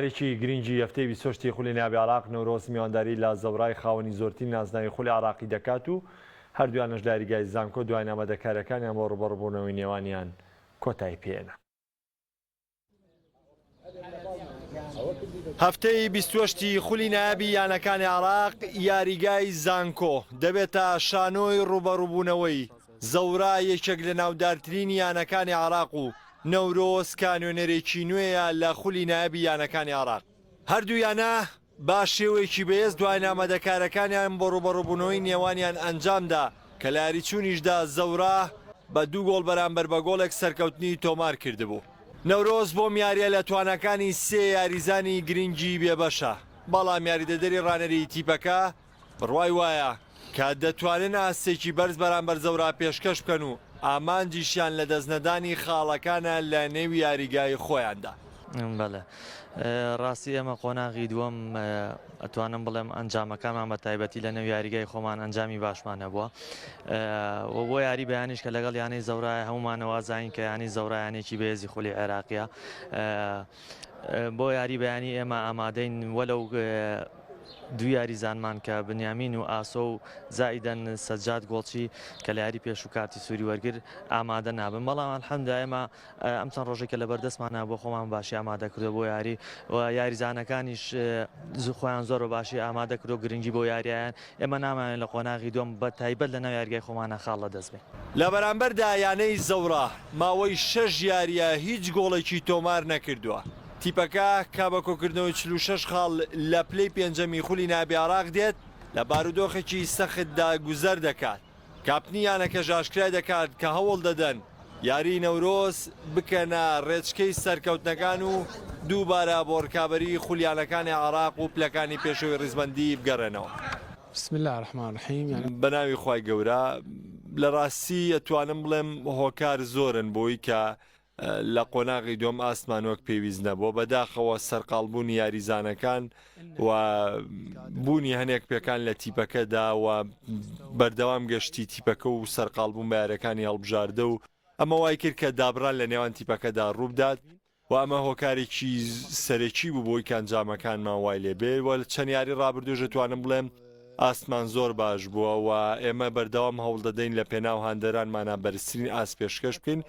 ێکی گرنگی هەفتەی 28 خولی ناوی عراق نەورۆز میوانداری لە زەورای خاوەنی زۆرترین نازناوی خولی عراقی دەکات و هەردووانش داریگای زانکۆ دوای نامەدەکارەکانیان بۆ ڕوبەڕووبوونەوەی نێوانیان کۆتایی پێێنا. هەفتەی 28 خولی نایابی یانەکانی عراق یاریگای زانکۆ دەبێتە شانۆی ڕوبەڕووبوونەوەی زەورا یەکێک لە ناودارترین یانەکانی عراق و نەورۆز کانوێنەرێکی نوێیە لە خولی نایابی یانەکانی عراق. هەردوو یانە با شێوەیەکی بەهێز دوای نامەدەکارەکانیان بۆ ڕوبەڕووبوونەوەی نێوانیان ئەنجامدا کە لە یاریچوونیشدا زەورا بە 2 گۆڵ بەرامبەر بە گۆڵێک سەرکەوتنی تۆمار کردبوو. نەورۆز بۆ میاریە لە توانەکانی 3 یاریزانی گرنگی بێبەشە، بەڵام یاریدەدەری ڕانەری تیپەکە بڕوای وایە کە دەتوانن ئاستێکی بەرز بەرامبەر زەورا پێشکەش بکەن و ئامانجیشیان لە دەستنەدانی خاڵەکانە لە نێوی یاریگای خۆیاندا. بەڵێ ڕاستی ئەمە قۆناغی دووەم ئەتوانم بڵێم ئەنجامەکانمان بە تایبەتی لە نێو یاریگای خۆمان ئەنجامی باشمانە بووە بۆ یاری بەیانیش کە لەگەڵ یانەی زەورای هەمومانەوە زین کە ینی زەورایانێکی بەهێزی خولی عێراقیە بۆ یاری بەیانی ئێمە ئامادەین وەلەو دوو یاریزانمان کە بنیامین و ئاسۆ و زائیدەن سەجاد گۆڵچی کە لە یاری پێش و کارتی سووری وەرگر ئامادە نابن، بەڵام ئەلحەمدولایە ئێمە ئەم چەند ڕۆژێکە لە بەردەستمانە بۆ خۆمان باشی ئامادە کردو بۆ یاری و یاریزانەکانیش خۆیان زۆر باشی ئامادە کردو گرنگی بۆ یاریایان ئێمە نامانێت لە قۆناغی دوم بە تایبەت لە ناو یاریگای خۆمانە خاڵ لە دەست بێت. لە بەرامبەردا یانەی زەورا ماوەی 6 یاریە هیچ گۆڵێکی تۆمار نەکردووە. تیپەکە کا بە کۆکردنەوەی 46 خاڵ لە پلەی پێنجەمی خولی نایابی عراق دێت لە بارودۆخێکی سەختدا گوزەر دەکات. کاپنی یانەکە ژاشکرای دەکات کە هەوڵ دەدەن یاری نەورۆز بکەنە ڕێچکەی سەرکەوتنەکان و دووبارە بۆ ڕکابەری خولیانەکانی عراق و پلەکانی پێشەوەی ڕیزبەندی بگەڕێنەوە. بسم الله الرحمن الرحیم. بە ناوی خوای گەورە لە ڕاستی ئەتوانم بڵێم هۆکار زۆرن بۆی کە لە قۆناغی دۆم ئاسمان وەک پێویست نەبووە، بەداخەوە سەرقاڵبوونی یاریزانەکان و بوونی هەنێک پێکان لە تیپەکەدا و بەردەوام گەشتی تیپەکە و سەرقاڵبوون بە یارەکانی هەڵبژاردە و ئەمە وای کرد کە دابران لە نێوان تیپەکەدا ڕووبدات و ئەمە هۆکارێکی سەرەکی بوو بۆی کانجامەکانمان وای لێبێ و چەند یاری ڕابردوژە توانم بڵێم ئاسمان زۆر باش بووە و ئێمە بەردەوام هەوڵ دەدەین لە پێناو هاندەرانمانە بەرزترین ئاس پێشکەش بکەین،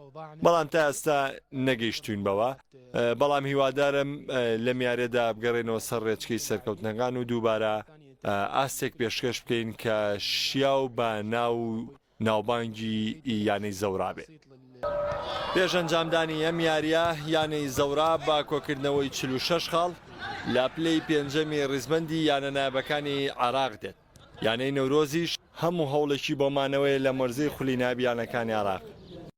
بەڵام تا ئێستا نەگەیشتوین بەوە، بەڵام هیوادارم لە میارێدا بگەڕێنەوە سەر ڕێچکەی سەرکەوتنەکان و دووبارە ئاستێک پێشکەش بکەین کە شیا و بە ناوبانگی یانەی زەورا بێت. پێش ئەنجامدانی ئەم یاریە یانەی زەورا با کۆکردنەوەی 46 خاڵ لە پلەی پێنجەمی ڕیزبەندی یانە نایابەکانی عراق دێت. یانەی نەورۆزیش هەموو هەوڵێکی بۆمانەوەی لە مەرزەی خولی نایابی یانەکانی عراق.